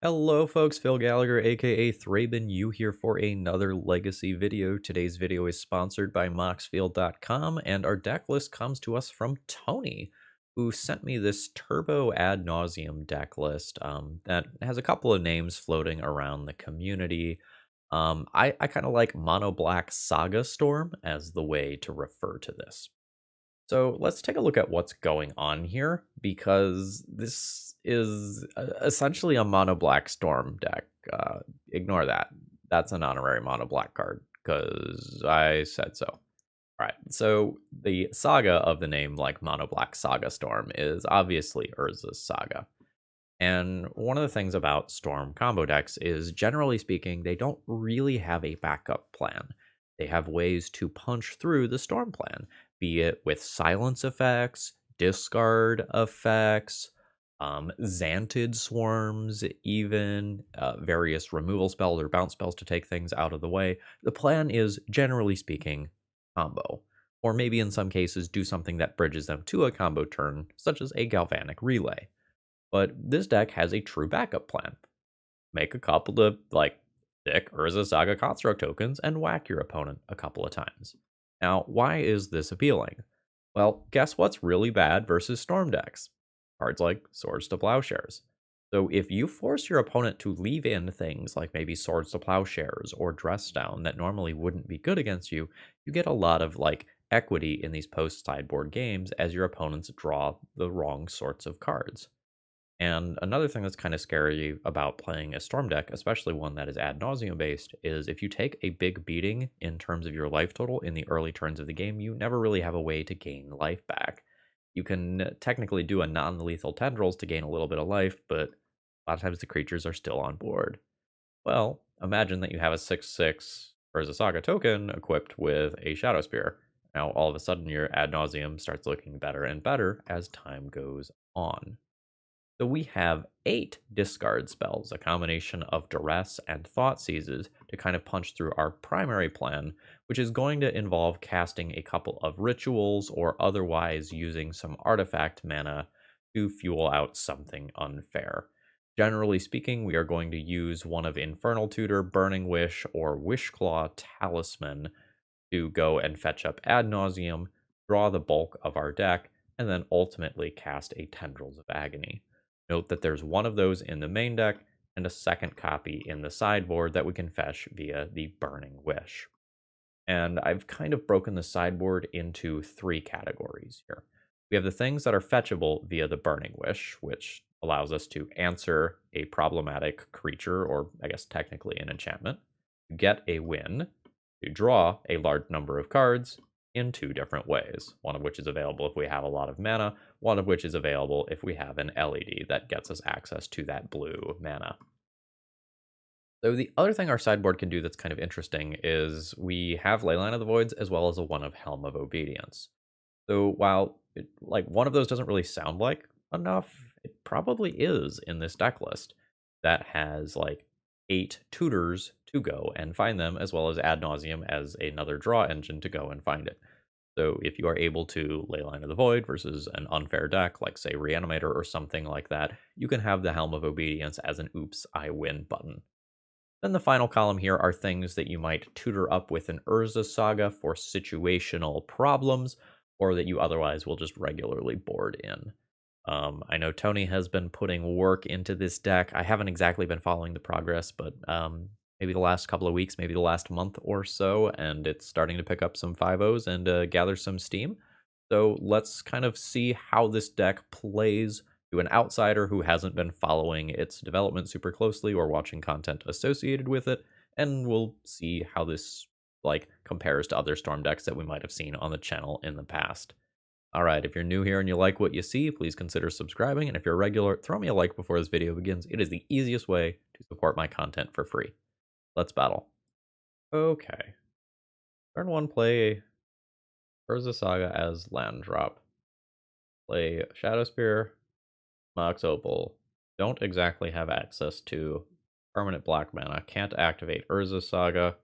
Hello folks, Phil Gallagher aka ThrabenU here for another Legacy video. Today's video is sponsored by Moxfield.com and our deck list comes to us from Tony, who sent me this Turbo Ad Nauseam deck list that has a couple of names floating around the community. I kind of like Mono Black Saga Storm as the way to refer to this. So let's take a look at what's going on here, because this is essentially a mono black storm deck. Ignore that. That's an honorary mono black card, because I said so. All right, so the saga of the name, like mono black saga storm, is obviously Urza's saga. And one of the things about storm combo decks is, generally speaking, they don't really have a backup plan. They have ways to punch through the storm plan, be it with silence effects, discard effects, Xantid swarms, even various removal spells or bounce spells to take things out of the way. The plan is, generally speaking, combo. Or maybe in some cases, do something that bridges them to a combo turn, such as a Galvanic Relay. But this deck has a true backup plan. Make a couple of, thick Urza Saga Construct tokens and whack your opponent a couple of times. Now, why is this appealing? Well, guess what's really bad versus Storm decks? Cards like Swords to Plowshares. So if you force your opponent to leave in things like maybe Swords to Plowshares or Dress Down that normally wouldn't be good against you, you get a lot of equity in these post-sideboard games as your opponents draw the wrong sorts of cards. And another thing that's kind of scary about playing a Storm deck, especially one that is Ad Nauseam based, is if you take a big beating in terms of your life total in the early turns of the game, you never really have a way to gain life back. You can technically do a non-lethal Tendrils to gain a little bit of life, but a lot of times the creatures are still on board. Well, imagine that you have a 6/6 Urza Saga token equipped with a Shadow Spear. Now, all of a sudden, your Ad Nauseam starts looking better and better as time goes on. So we have 8 discard spells, a combination of Duress and Thought Seizes, to kind of punch through our primary plan, which is going to involve casting a couple of rituals or otherwise using some artifact mana to fuel out something unfair. Generally speaking, we are going to use one of Infernal Tutor, Burning Wish, or Wishclaw Talisman to go and fetch up Ad Nauseam, draw the bulk of our deck, and then ultimately cast a Tendrils of Agony. Note that there's one of those in the main deck and a second copy in the sideboard that we can fetch via the Burning Wish. And I've kind of broken the sideboard into 3 categories here. We have the things that are fetchable via the Burning Wish, which allows us to answer a problematic creature, or I guess technically an enchantment, to get a win, to draw a large number of cards, in 2 different ways, one of which is available if we have a lot of mana, one of which is available if we have an LED that gets us access to that blue mana. So the other thing our sideboard can do that's kind of interesting is we have Leyline of the Voids as well as a one of Helm of Obedience. So while one of those doesn't really sound like enough, it probably is in this deck list that has 8 tutors to go and find them, as well as Ad Nauseam as another draw engine to go and find it. So if you are able to Leyline of the Void versus an unfair deck, like say Reanimator or something like that, you can have the Helm of Obedience as an oops, I win button. Then the final column here are things that you might tutor up with an Urza Saga for situational problems, or that you otherwise will just regularly board in. I know Tony has been putting work into this deck. I haven't exactly been following the progress, but maybe the last couple of weeks, maybe the last month or so, and it's starting to pick up some 5-0s and gather some steam. So let's kind of see how this deck plays to an outsider who hasn't been following its development super closely or watching content associated with it, and we'll see how this compares to other Storm decks that we might have seen on the channel in the past. Alright, if you're new here and you like what you see, please consider subscribing, and if you're a regular, throw me a like before this video begins. It is the easiest way to support my content for free. Let's battle. Okay. Turn 1, play Urza Saga as land drop. Play Shadow Spear, Mox Opal. Don't exactly have access to permanent black mana. Can't activate Urza Saga.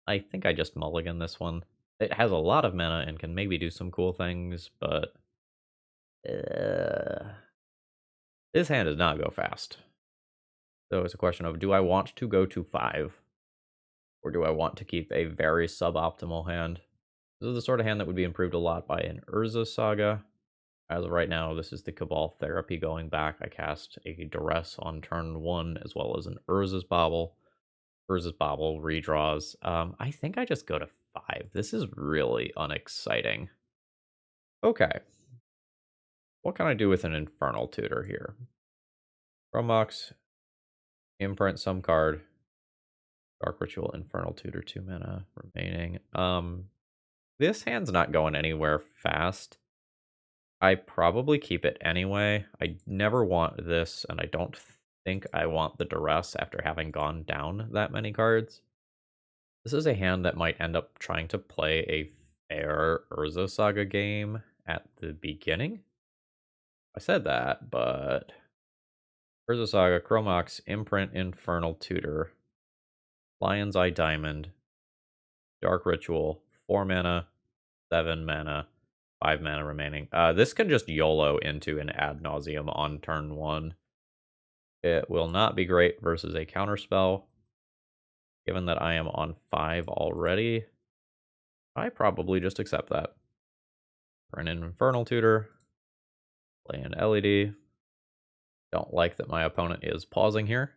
I think I just mulligan this one. It has a lot of mana and can maybe do some cool things, but this hand does not go fast. So it's a question of, do I want to go to 5? Or do I want to keep a very suboptimal hand? This is the sort of hand that would be improved a lot by an Urza Saga. As of right now, this is the Cabal Therapy going back. I cast a Duress on turn 1, as well as an Urza's Bauble. Urza's Bauble redraws. I think I just go to 5. This is really unexciting. Okay. What can I do with an Infernal Tutor here? Chromox, imprint some card. Dark Ritual, Infernal Tutor, 2 mana remaining. This hand's not going anywhere fast. I probably keep it anyway. I never want this, and I don't think I want the Duress after having gone down that many cards. This is a hand that might end up trying to play a fair Urza Saga game at the beginning. I said that, but Urza Saga, Chromox, Imprint, Infernal Tutor, Lion's Eye Diamond, Dark Ritual, 4 mana, 7 mana, 5 mana remaining. This can just YOLO into an Ad Nauseam on turn 1. It will not be great versus a counterspell. Given that I am on 5 already, I probably just accept that. For an Infernal Tutor, play an LED. Don't like that my opponent is pausing here.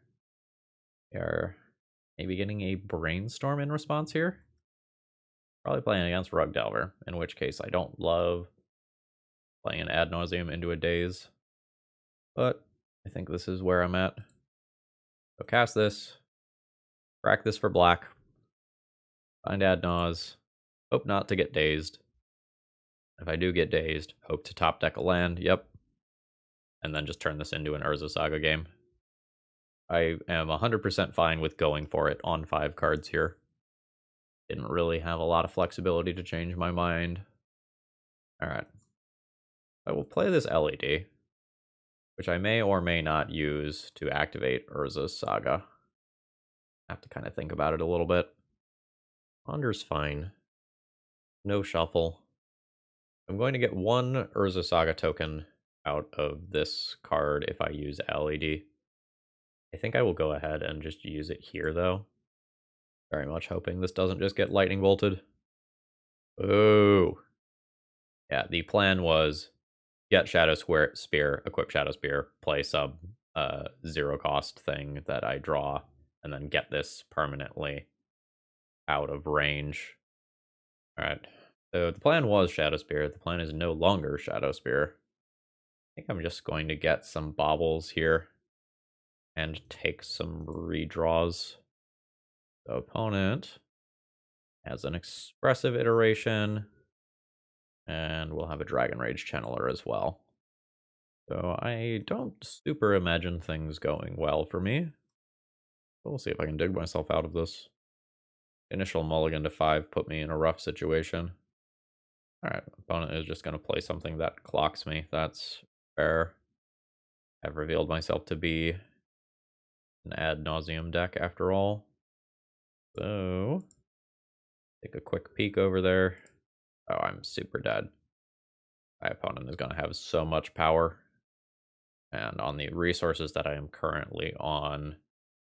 We are maybe getting a Brainstorm in response here. Probably playing against Rug Delver, in which case I don't love playing an Ad Nauseam into a Daze. But I think this is where I'm at. So cast this, crack this for black, find Ad Naus, hope not to get dazed. If I do get dazed, hope to top deck a land, yep. And then just turn this into an Urza Saga game. I am 100% fine with going for it on 5 cards here. Didn't really have a lot of flexibility to change my mind. Alright. I will play this LED, which I may or may not use to activate Urza's Saga. I have to kind of think about it a little bit. Ponder's fine. No shuffle. I'm going to get 1 Urza Saga token out of this card if I use LED. I think I will go ahead and just use it here, though. Very much hoping this doesn't just get lightning bolted. Ooh. Yeah, the plan was get Shadow Spear, equip Shadow Spear, play sub 0 cost thing that I draw, and then get this permanently out of range. Alright. So the plan was Shadow Spear. The plan is no longer Shadow Spear. I think I'm just going to get some baubles here and take some redraws. The opponent has an expressive iteration, and we'll have a Dragon Rage Channeler as well. So I don't super imagine things going well for me. But we'll see if I can dig myself out of this. Initial mulligan to 5 put me in a rough situation. Alright, opponent is just going to play something that clocks me. That's fair. I've revealed myself to be an Ad Nauseam deck after all. So, take a quick peek over there. Oh, I'm super dead. My opponent is going to have so much power. And on the resources that I am currently on,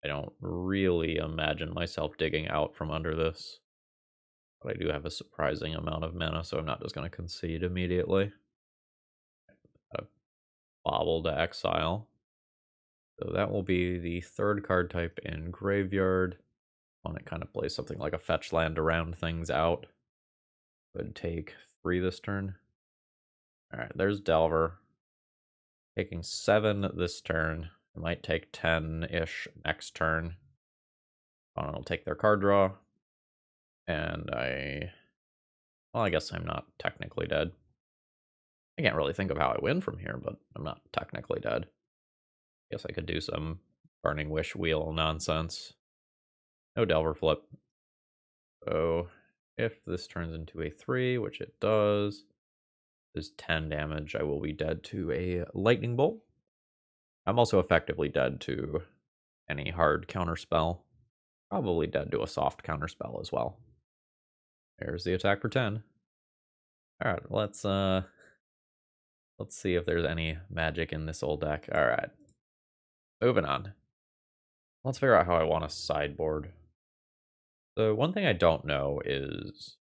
I don't really imagine myself digging out from under this. But I do have a surprising amount of mana, so I'm not just going to concede immediately. A Bauble to exile. So that will be the 3rd card type in Graveyard. Opponent kind of plays something like a fetch land to round things out. Could take 3 this turn. Alright, there's Delver. Taking 7 this turn. I might take 10-ish next turn. Opponent will take their card draw. And well, I guess I'm not technically dead. I can't really think of how I win from here, but I'm not technically dead. Guess I could do some Burning Wish wheel nonsense. No Delver flip. So if this turns into a 3, which it does, there's 10 damage, I will be dead to a Lightning Bolt. I'm also effectively dead to any hard counterspell. Probably dead to a soft counterspell as well. There's the attack for 10. Alright, let's see if there's any magic in this old deck. Alright. Moving on. Let's figure out how I want to sideboard. The one thing I don't know is,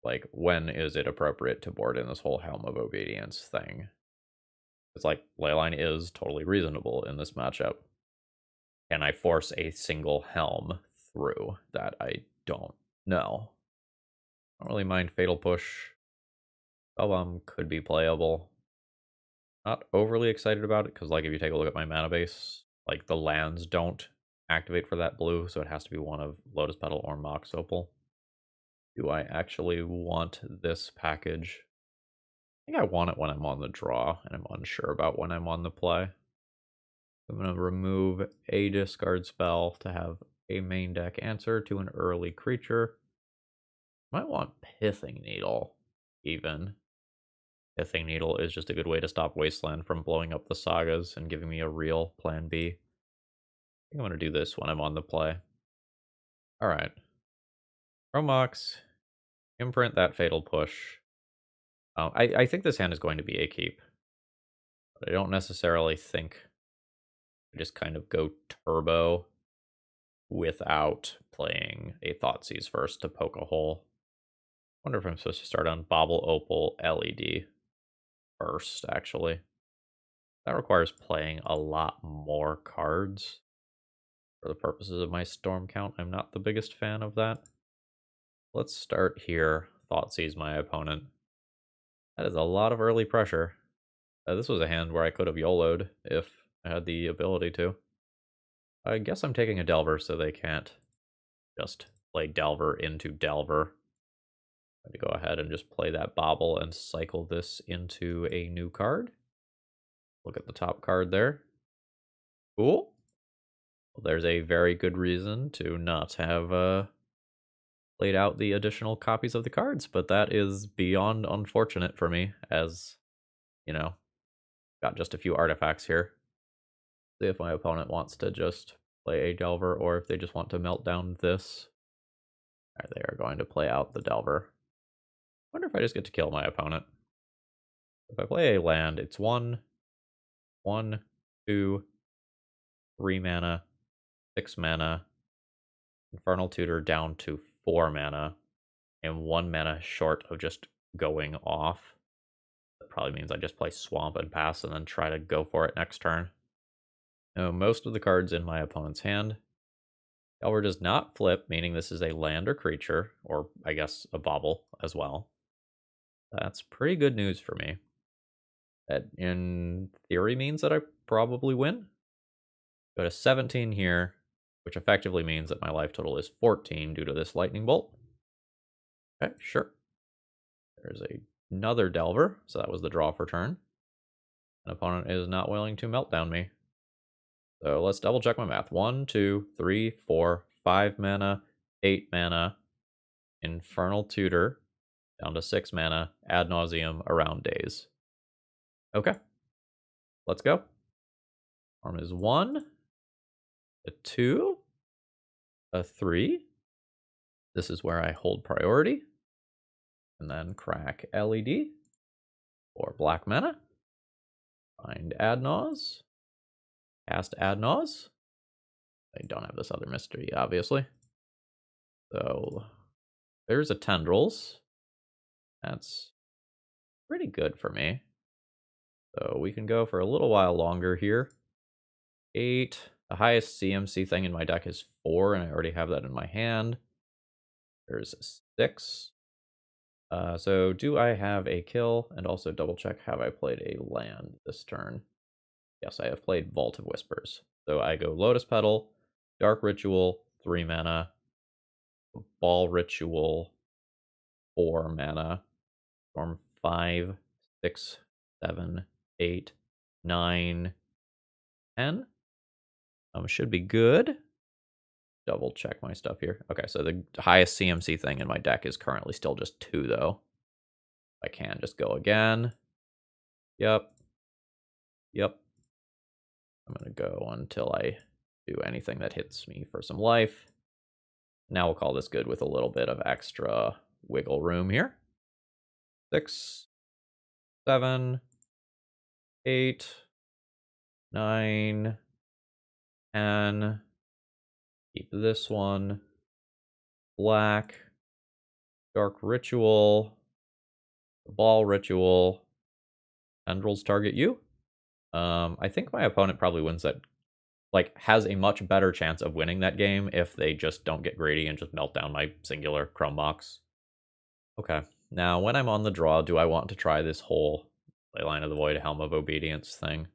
like, when is it appropriate to board in this whole Helm of Obedience thing? It's like, Leyline is totally reasonable in this matchup. Can I force a single Helm through? That I don't know. I don't really mind Fatal Push. Spellbomb could be playable. Not overly excited about it, because, like, if you take a look at my mana base, like, the lands don't activate for that blue, so it has to be one of Lotus Petal or Mox Opal. Do I actually want this package? I think I want it when I'm on the draw, and I'm unsure about when I'm on the play. I'm going to remove a discard spell to have a main deck answer to an early creature. Might want Pithing Needle, even. Pithing Needle is just a good way to stop Wasteland from blowing up the Sagas and giving me a real plan B. I think I'm going to do this when I'm on the play. Alright. Romox. Imprint that Fatal Push. I think this hand is going to be a keep. But I don't necessarily think I just kind of go turbo without playing a Thoughtseize first to poke a hole. Wonder if I'm supposed to start on Bauble Opal LED first, actually. That requires playing a lot more cards. For the purposes of my storm count, I'm not the biggest fan of that. Let's start here. Thoughtseize my opponent. That is a lot of early pressure. This was a hand where I could have YOLO'd if I had the ability to. I guess I'm taking a Delver so they can't just play Delver into Delver. I'm going to go ahead and just play that Bauble and cycle this into a new card. Look at the top card there. Cool. Well, there's a very good reason to not have played out the additional copies of the cards, but that is beyond unfortunate for me, as, you know, got just a few artifacts here. See if my opponent wants to just play a Delver, or if they just want to melt down this. All right, they are going to play out the Delver. Wonder if I just get to kill my opponent. If I play a land, it's 1, 2, 3 mana, 6 mana, Infernal Tutor down to 4 mana, and 1 mana short of just going off. That probably means I just play Swamp and pass and then try to go for it next turn. Now, most of the cards in my opponent's hand. Delver does not flip, meaning this is a land or creature, or I guess a bauble as well. That's pretty good news for me. That in theory means that I probably win. Go to 17 here, which effectively means that my life total is 14 due to this lightning bolt. Okay, sure. There's another Delver, so that was the draw for turn. An opponent is not willing to melt down me. So let's double check my math. 1, 2, 3, 4, 5 mana, 8 mana, Infernal Tutor, down to 6 mana, Ad Nauseam, around days. Okay. Let's go. Arm is 1, a 2, a 3. This is where I hold priority. And then crack LED for black mana. Find Ad Naus. Cast Ad Naus. I don't have this other mystery, obviously. So there's a Tendrils. That's pretty good for me. So we can go for a little while longer here. 8. The highest CMC thing in my deck is 4, and I already have that in my hand. There's 6. So do I have a kill? And also double check, have I played a land this turn? Yes, I have played Vault of Whispers. So I go Lotus Petal, Dark Ritual, 3 mana, Ball Ritual, 4 mana, Storm 5, 6, 7, 8, 9, 10. Should be good. Double check my stuff here. Okay, so the highest CMC thing in my deck is currently still just 2, though. I can just go again. Yep. Yep. I'm going to go until I do anything that hits me for some life. Now we'll call this good with a little bit of extra wiggle room here. 6, 7, 8, 9, 10, Keep this one. Black. Dark Ritual. Ball Ritual. Tendrils target you. I think my opponent probably wins that, like, has a much better chance of winning that game if they just don't get greedy and just melt down my singular Chrome Mox. Okay, now when I'm on the draw, do I want to try this whole Leyline of the Void, Helm of Obedience thing?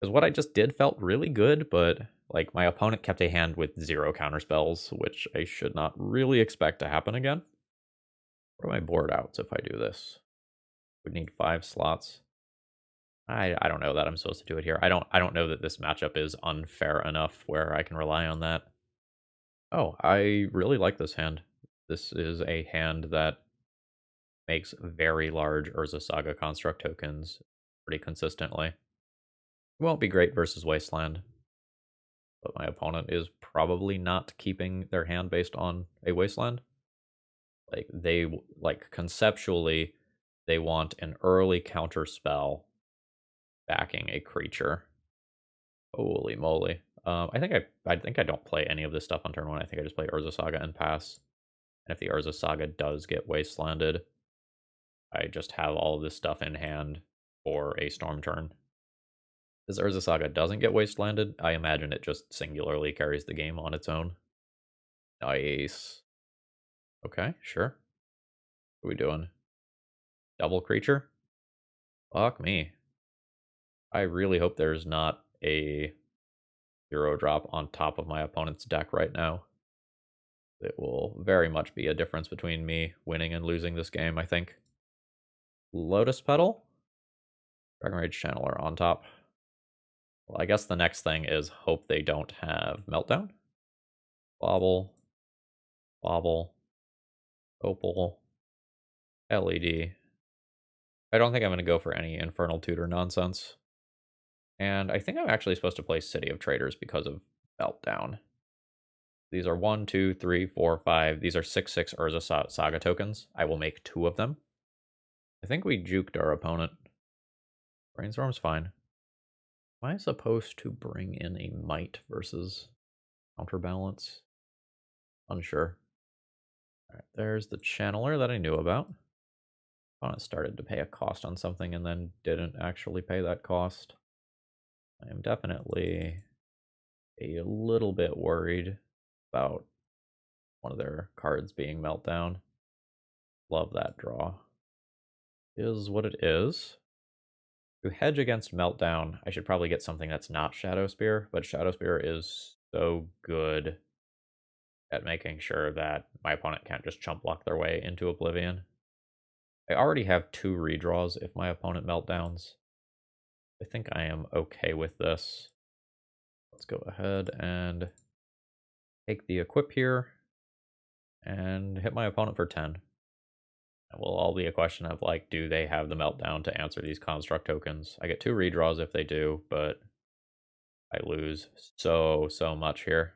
Because what I just did felt really good, but like my opponent kept a hand with 0 counterspells, which I should not really expect to happen again. What are my board outs if I do this? Would need 5 slots. I don't know that I'm supposed to do it here. I don't know that this matchup is unfair enough where I can rely on that. Oh, I really like this hand. This is a hand that makes very large Urza Saga construct tokens pretty consistently. It won't be great versus Wasteland, but my opponent is probably not keeping their hand based on a Wasteland. Like, conceptually, they want an early counter spell backing a creature. Holy moly. I think I don't play any of this stuff on turn 1. I think I just play Urza Saga and pass. And if the Urza Saga does get Wastelanded, I just have all of this stuff in hand for a Storm turn. If Urza Saga doesn't get Wastelanded, I imagine it just singularly carries the game on its own. Nice. Okay, sure. What are we doing? Double creature? Fuck me. I really hope there's not a 0 drop on top of my opponent's deck right now. It will very much be a difference between me winning and losing this game, I think. Lotus Petal? Dragon Rage Channeler on top. Well, I guess the next thing is hope they don't have Meltdown. Bobble. Bobble. Opal. LED. I don't think I'm going to go for any Infernal Tutor nonsense. And I think I'm actually supposed to play City of Traders because of Meltdown. These are 1, 2, 3, 4, 5. These are 6/6 Urza Saga tokens. I will make 2 of them. I think we juked our opponent. Brainstorm's fine. Am I supposed to bring in a Might versus Counterbalance? Unsure. Alright, there's the Channeler that I knew about. Opponent started to pay a cost on something and then didn't actually pay that cost. I am definitely a little bit worried about one of their cards being Meltdown. Love that draw. Is what it is. To hedge against Meltdown, I should probably get something that's not Shadow Spear, but Shadow Spear is so good at making sure that my opponent can't just chump block their way into Oblivion. I already have 2 redraws if my opponent Meltdowns. I think I am okay with this. Let's go ahead and take the equip here and hit my opponent for 10. It will all be a question of, like, do they have the Meltdown to answer these construct tokens? I get 2 redraws if they do, but I lose so much here.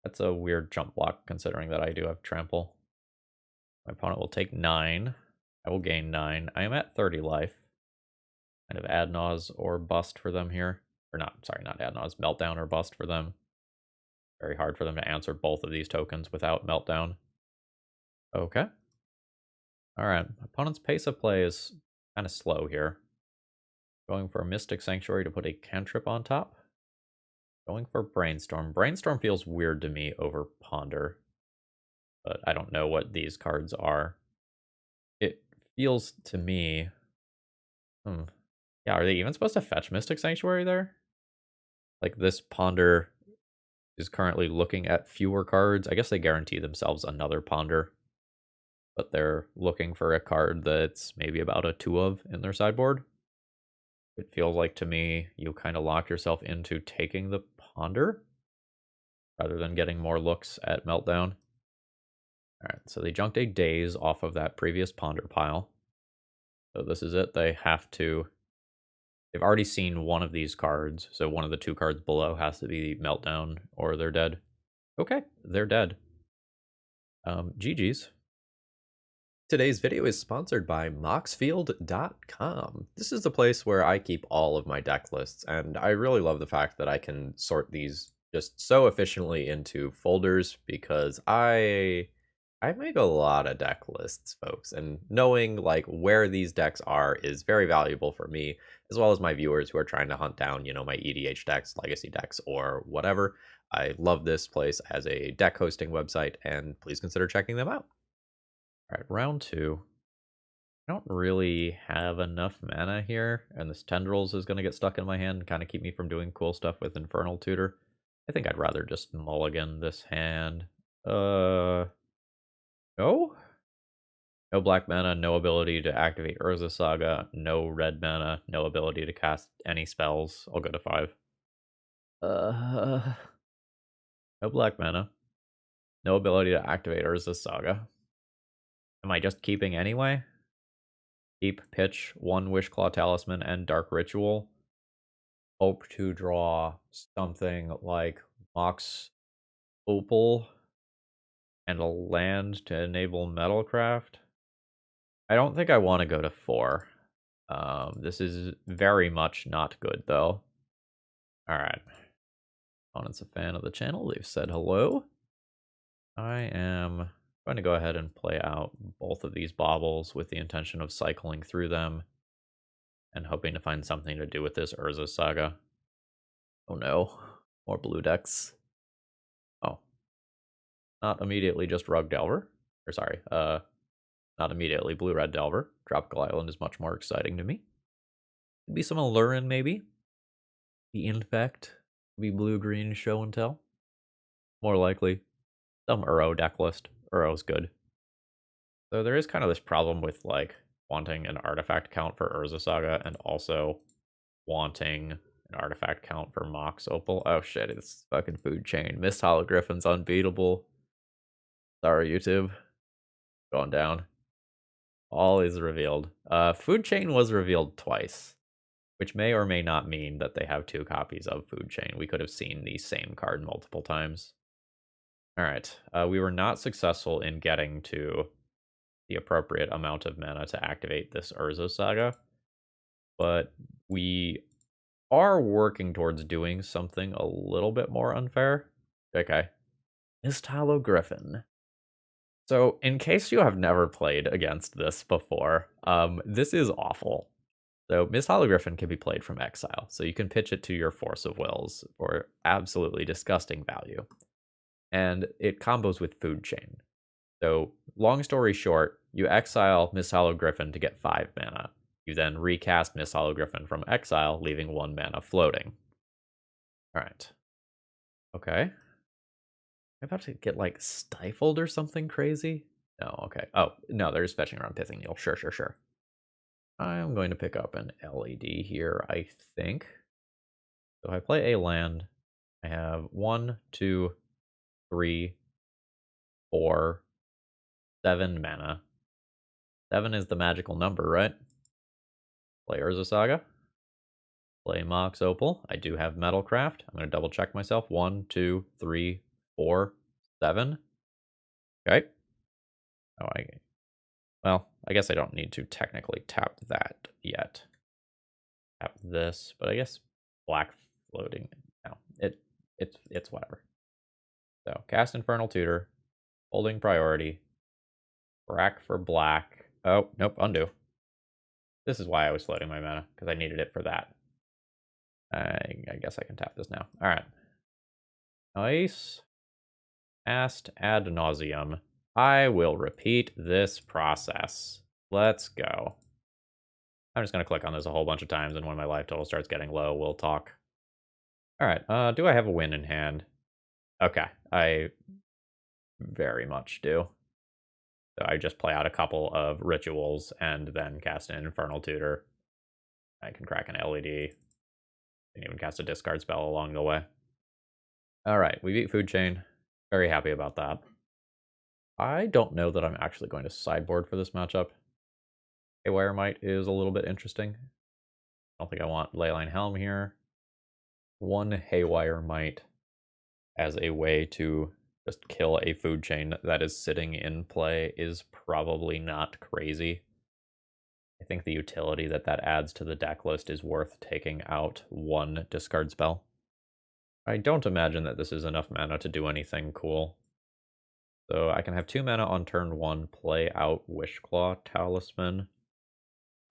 That's a weird jump block considering that I do have trample. My opponent will take 9. I will gain 9. I am at 30 life. Kind of Ad Naus or bust for them here. Or not, sorry, not Ad Naus, Meltdown or bust for them. Very hard for them to answer both of these tokens without Meltdown. Okay. Alright, opponent's pace of play is kind of slow here. Going for Mystic Sanctuary to put a cantrip on top. Going for Brainstorm. Brainstorm feels weird to me over Ponder. But I don't know what these cards are. It feels to me... Yeah, are they even supposed to fetch Mystic Sanctuary there? Like, this Ponder is currently looking at fewer cards. I guess they guarantee themselves another Ponder. But they're looking for a card that's maybe about a 2 of in their sideboard. It feels like to me you kind of lock yourself into taking the Ponder rather than getting more looks at Meltdown. Alright, so they junked a Daze off of that previous Ponder pile. So this is it. They have to... They've already seen one of these cards, so one of the 2 cards below has to be Meltdown or they're dead. Okay, they're dead. GG's. Today's video is sponsored by moxfield.com. This is the place where I keep all of my deck lists, and I really love the fact that I can sort these just so efficiently into folders because I make a lot of deck lists, folks, and knowing like where these decks are is very valuable for me as well as my viewers who are trying to hunt down, my EDH decks, legacy decks, or whatever. I love this place as a deck hosting website, and please consider checking them out. All right, round 2. I don't really have enough mana here, and this Tendrils is going to get stuck in my hand and kind of keep me from doing cool stuff with Infernal Tutor. I think I'd rather just mulligan this hand. No? No black mana, no ability to activate Urza Saga, no red mana, no ability to cast any spells. I'll go to 5. Uh, no black mana, no ability to activate Urza Saga. Am I just keeping anyway? Keep, pitch, 1 Wishclaw Talisman, and Dark Ritual. Hope to draw something like Mox Opal and a land to enable Metalcraft. I don't think I want to go to 4. This is very much not good, though. Alright. Opponent's a fan of the channel. They've said hello. I am going to go ahead and play out both of these baubles with the intention of cycling through them and hoping to find something to do with this Urza Saga. Oh no. More blue decks. Oh. Not immediately just Rug Delver. Or sorry, not immediately Blue-Red Delver. Tropical Island is much more exciting to me. Could be some Allurin, maybe. The Infect. Be blue-green show and tell. More likely. Some Uro deck list. Uro's good. So there is kind of this problem with, like, wanting an artifact count for Urza Saga and also wanting an artifact count for Mox Opal. Oh shit, it's fucking Food Chain. Mist Hologriffin's unbeatable. Sorry, YouTube. Going down. All is revealed. Food Chain was revealed twice, which may or may not mean that they have 2 copies of Food Chain. We could have seen the same card multiple times. Alright, we were not successful in getting to the appropriate amount of mana to activate this Urza Saga, but we are working towards doing something a little bit more unfair. Okay. Mist Hologriffin. So, in case you have never played against this before, this is awful. So, Mist Hologriffin can be played from exile, so you can pitch it to your Force of Wills for absolutely disgusting value. And it combos with Food Chain. So, long story short, you exile Mist Hologriffin to get 5 mana. You then recast Mist Hologriffin from exile, leaving 1 mana floating. Alright. Okay. I'm about to get, like, stifled or something crazy? No, okay. Oh, no, there's fetching around Pithing Needle. Sure, sure, sure. I'm going to pick up an LED here, I think. So if I play a land, I have 1, 2, 3, 4, 7 mana. 7 is the magical number, right? Play Urza Saga. Play Mox Opal. I do have Metalcraft. I'm going to double check myself. 1, 2, 3, 4, 7. Okay. Oh, well, I guess I don't need to technically tap that yet. Tap this, but I guess black floating. No, it's whatever. So cast Infernal Tutor, holding priority, rack for black. Oh, nope, undo. This is why I was floating my mana, because I needed it for that. I guess I can tap this now. All right. Nice. Cast Ad Nauseam. I will repeat this process. Let's go. I'm just going to click on this a whole bunch of times, and when my life total starts getting low, we'll talk. All right, do I have a win in hand? Okay, I very much do. So I just play out a couple of rituals and then cast an Infernal Tutor. I can crack an LED. And even cast a discard spell along the way. All right, we beat Food Chain. Very happy about that. I don't know that I'm actually going to sideboard for this matchup. Haywire Might is a little bit interesting. I don't think I want Leyline Helm here. 1 Haywire Might as a way to just kill a Food Chain that is sitting in play is probably not crazy. I think the utility that adds to the deck list is worth taking out 1 discard spell. I don't imagine that this is enough mana to do anything cool. So I can have 2 mana on turn 1, play out Wishclaw Talisman.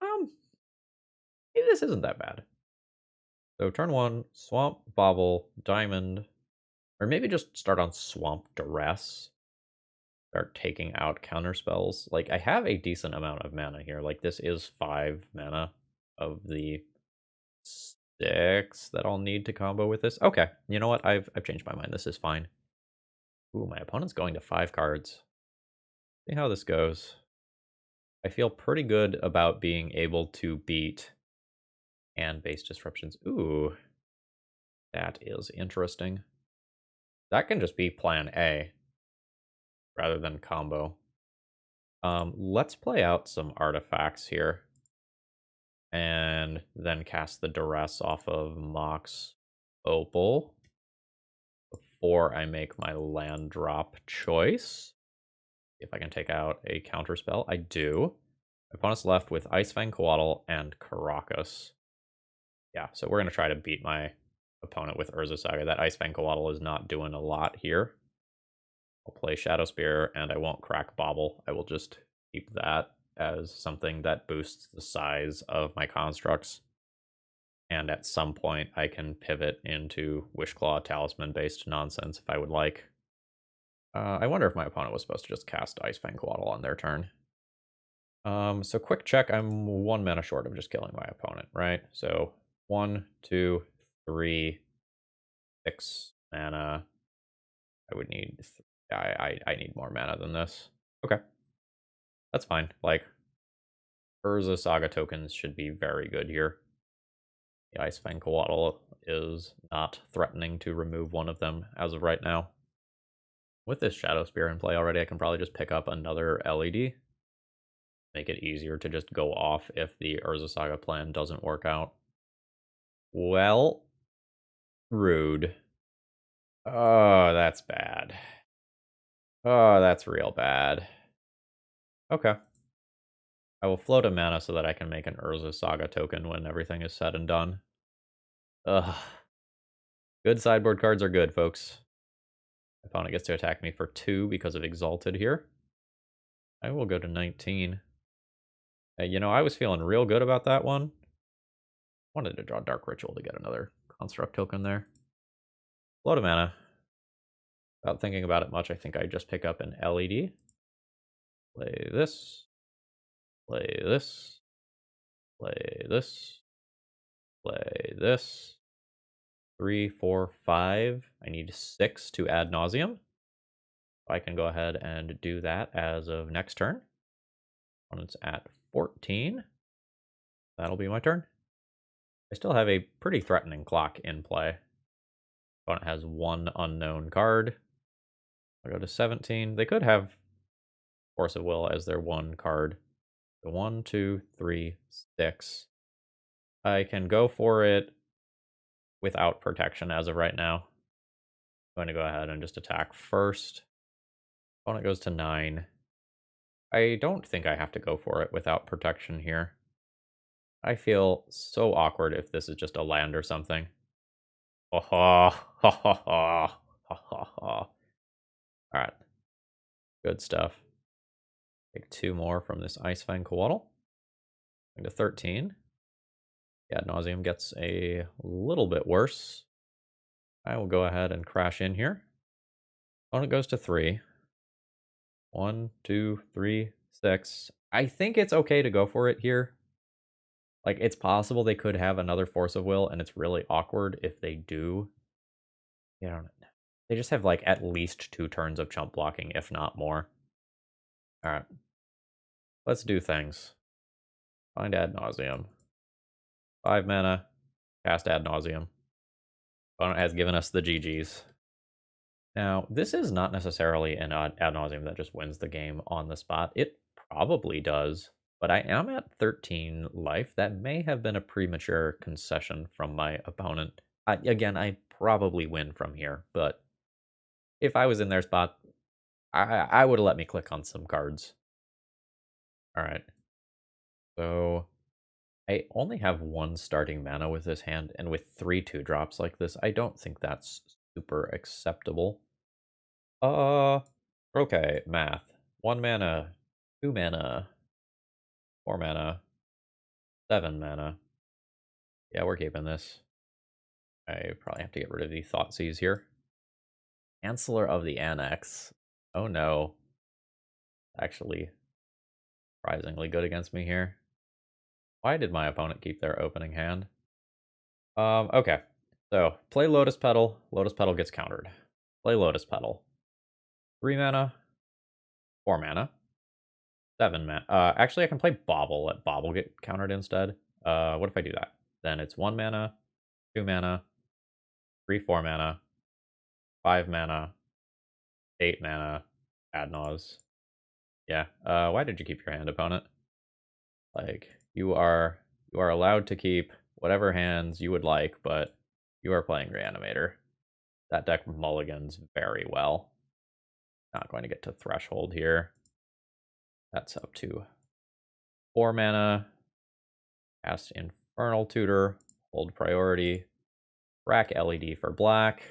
Maybe this isn't that bad. So turn 1, Swamp, Bobble, Diamond, or maybe just start on Swamp Duress. Start taking out counter spells. Like, I have a decent amount of mana here. Like, this is 5 mana of the 6 that I'll need to combo with this. Okay, you know what? I've changed my mind. This is fine. Ooh, my opponent's going to 5 cards. See how this goes. I feel pretty good about being able to beat and base disruptions. Ooh, that is interesting. That can just be plan A rather than combo. Let's play out some artifacts here. And then cast the Duress off of Mox Opal before I make my land drop choice. If I can take out a counter spell, I do. My opponent's left with Icefang Coatl and Karakas. Yeah, so we're going to try to beat my opponent with Urza Saga. That Icefang Coatl is not doing a lot here. I'll play Shadow Spear, and I won't crack Bobble. I will just keep that as something that boosts the size of my constructs. And at some point, I can pivot into Wishclaw Talisman-based nonsense if I would like. I wonder if my opponent was supposed to just cast Icefang Coatl on their turn. So quick check, I'm 1 mana short of just killing my opponent, right? So 1, 2, 3, 6 mana. I would need... I need more mana than this. Okay. That's fine. Like, Urza Saga tokens should be very good here. The Icefang Coatl is not threatening to remove one of them as of right now. With this Shadow Spear in play already, I can probably just pick up another LED. Make it easier to just go off if the Urza Saga plan doesn't work out. Well, rude. Oh, that's bad. Oh, that's real bad. Okay. I will float a mana so that I can make an Urza Saga token when everything is said and done. Ugh. Good sideboard cards are good, folks. My opponent gets to attack me for 2 because of Exalted here. I will go to 19. You know, I was feeling real good about that one. Wanted to draw Dark Ritual to get another Construct token there. Float a mana. Without thinking about it much, I think I just pick up an LED. Play this. Play this. Play this. Play this. 3, 4, 5. I need 6 to Ad Nauseam. I can go ahead and do that as of next turn. Opponent's at 14. That'll be my turn. I still have a pretty threatening clock in play. Opponent has 1 unknown card. I'll go to 17. They could have Force of Will as their 1 card. So 1, 2, 3, 6. I can go for it without protection as of right now. I'm going to go ahead and just attack first. Opponent goes to 9. I don't think I have to go for it without protection here. I feel so awkward if this is just a land or something. Ha ha ha ha ha ha ha. Alright. Good stuff. Take 2 more from this Icefang Coatl. Going to 13. Yeah, Ad Nauseam gets a little bit worse. I will go ahead and crash in here. Opponent goes to 3. 1, 2, 3, 6. I think it's okay to go for it here. Like, it's possible they could have another Force of Will, and it's really awkward if they do. You know, they just have, like, at least 2 turns of chump blocking, if not more. Alright. Let's do things. Find Ad Nauseam. 5 mana. Cast Ad Nauseam. Opponent has given us the GGs. Now, this is not necessarily an Ad Nauseam that just wins the game on the spot. It probably does, but I am at 13 life. That may have been a premature concession from my opponent. Again, I probably win from here, but if I was in their spot, I would have let me click on some cards. All right. So I only have one starting mana with this hand, and with 3 2-drops like this, I don't think that's super acceptable. Okay, math. 1 mana, 2 mana, 4 mana, 7 mana. Yeah, we're keeping this. I probably have to get rid of the Thoughtseize here. Chancellor of the Annex. Oh no. Actually, surprisingly good against me here. Why did my opponent keep their opening hand? Okay. So, play Lotus Petal. Lotus Petal gets countered. Play Lotus Petal. 3 mana, 4 mana, 7 mana. Actually, I can play Bauble. Let Bauble get countered instead. What if I do that? Then it's 1 mana, 2 mana, 3 4 mana, 5 mana, 8 mana, Ad Nauseam. Yeah. Why did you keep your hand, opponent? Like, you are allowed to keep whatever hands you would like, but you are playing Reanimator. That deck mulligans very well. Not going to get to Threshold here. That's up to 4 mana. Cast Infernal Tutor. Hold priority. Rack LED for black.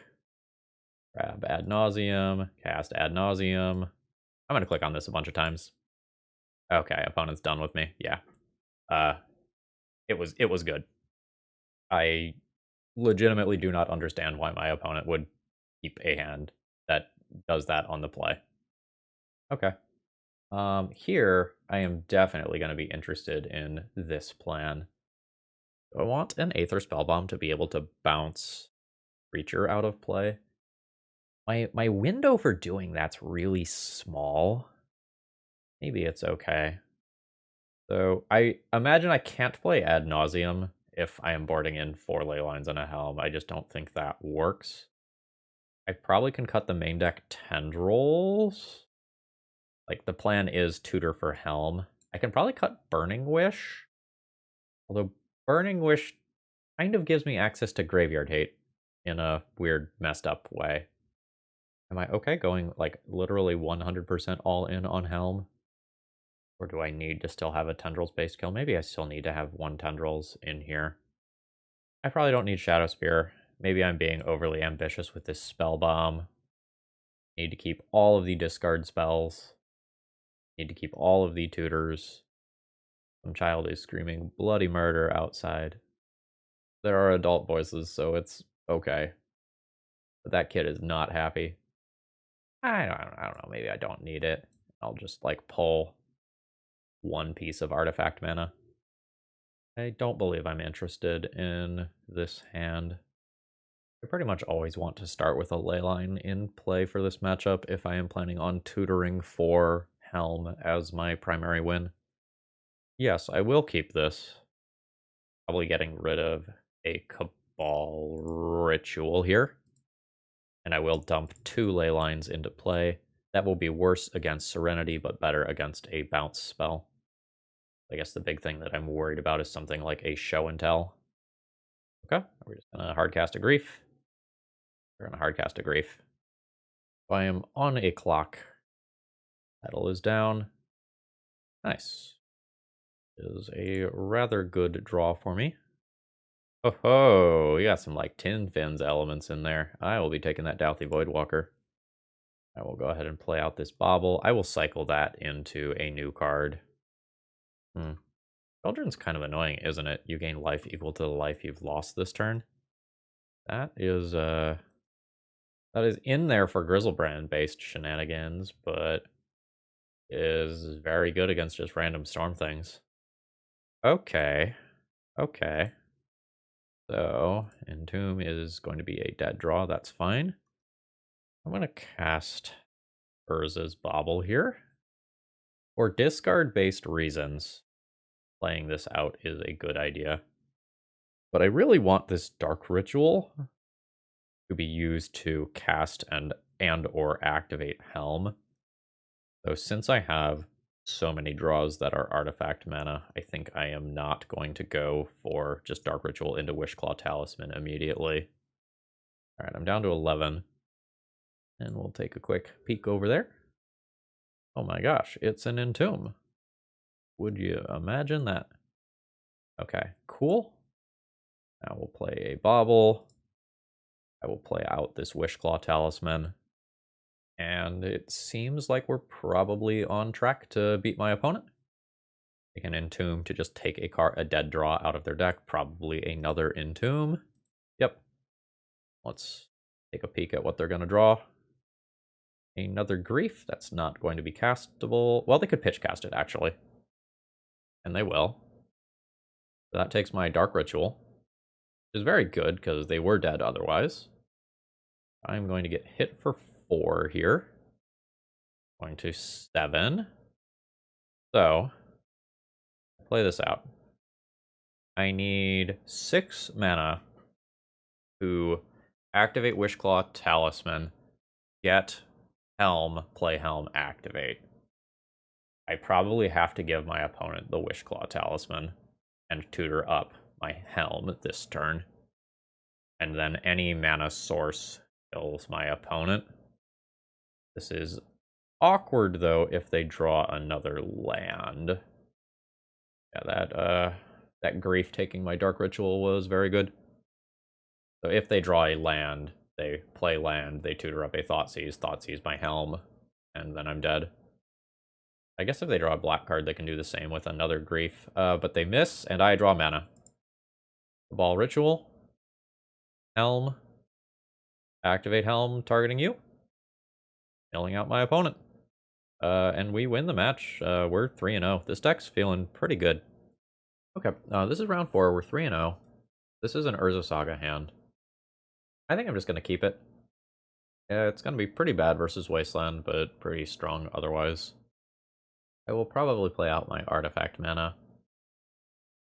Grab Ad Nauseam. Cast Ad Nauseam. I'm going to click on this a bunch of times. Okay, opponent's done with me. Yeah. It was good. I legitimately do not understand why my opponent would keep a hand that does that on the play. Okay. Here, I am definitely going to be interested in this plan. I want an Aether Spellbomb to be able to bounce Creature out of play. My window for doing that's really small. Maybe it's okay. So I imagine I can't play Ad Nauseam if I am boarding in 4 Leylines and a Helm. I just don't think that works. I probably can cut the main deck Tendrils. Like, the plan is Tutor for Helm. I can probably cut Burning Wish. Although Burning Wish kind of gives me access to Graveyard Hate in a weird, messed up way. Am I okay going, like, literally 100% all in on Helm? Or do I need to still have a Tendrils-based kill? Maybe I still need to have 1 Tendrils in here. I probably don't need Shadow Spear. Maybe I'm being overly ambitious with this Spell Bomb. Need to keep all of the discard spells. Need to keep all of the tutors. Some child is screaming bloody murder outside. There are adult voices, so it's okay. But that kid is not happy. I don't know. Maybe I don't need it. I'll just, like, pull 1 piece of artifact mana. I don't believe I'm interested in this hand. I pretty much always want to start with a Leyline in play for this matchup if I am planning on tutoring for Helm as my primary win. Yes, I will keep this. Probably getting rid of a Cabal Ritual here. And I will dump 2 Leylines into play. That will be worse against Serenity, but better against a bounce spell. I guess the big thing that I'm worried about is something like a Show and Tell. Okay, we're just gonna hardcast a Grief. We're gonna hardcast a Grief. I am on a clock. Battle is down. Nice. Is a rather good draw for me. Oh ho, you got some, like, Tin Fins elements in there. I will be taking that Douthie Voidwalker. I will go ahead and play out this Bauble. I will cycle that into a new card. Children's kind of annoying, isn't it? You gain life equal to the life you've lost this turn. That is in there for Grizzlebrand based shenanigans, but is very good against just random storm things. Okay. Okay. So, Entomb is going to be a dead draw, that's fine. I'm gonna cast Urza's Bauble here. For discard based reasons, playing this out is a good idea. But I really want this Dark Ritual to be used to cast and or activate Helm. So since I have so many draws that are artifact mana, I think I am not going to go for just Dark Ritual into Wishclaw Talisman immediately. All right, I'm down to 11. And we'll take a quick peek over there. Oh my gosh, it's an Entomb. Would you imagine that? Okay, cool. Now we'll play a Bauble. I will play out this Wishclaw Talisman. And it seems like we're probably on track to beat my opponent. They can Entomb to just take a dead draw out of their deck, probably another Entomb. Yep. Let's take a peek at what they're going to draw. Another Grief, that's not going to be castable. Well, they could pitch cast it, actually. And they will. So that takes my Dark Ritual, which is very good, because they were dead otherwise. I'm going to get hit for 4 here. Going to 7. So, play this out. I need 6 mana to activate Wishclaw Talisman, get Helm, play Helm, activate. I probably have to give my opponent the Wishclaw Talisman and tutor up my Helm this turn. And then any mana source kills my opponent. This is awkward, though, if they draw another land. Yeah, that Grief taking my Dark Ritual was very good. So if they draw a land, they play land, they tutor up a Thoughtseize my Helm, and then I'm dead. I guess if they draw a black card, they can do the same with another Grief. But they miss, and I draw mana. Ball Ritual. Helm. Activate Helm, targeting you. Milling out my opponent. And we win the match. We're 3-0. This deck's feeling pretty good. Okay, this is round 4. We're 3-0. This is an Urza Saga hand. I think I'm just going to keep it. Yeah, it's going to be pretty bad versus Wasteland, but pretty strong otherwise. I will probably play out my Artifact mana.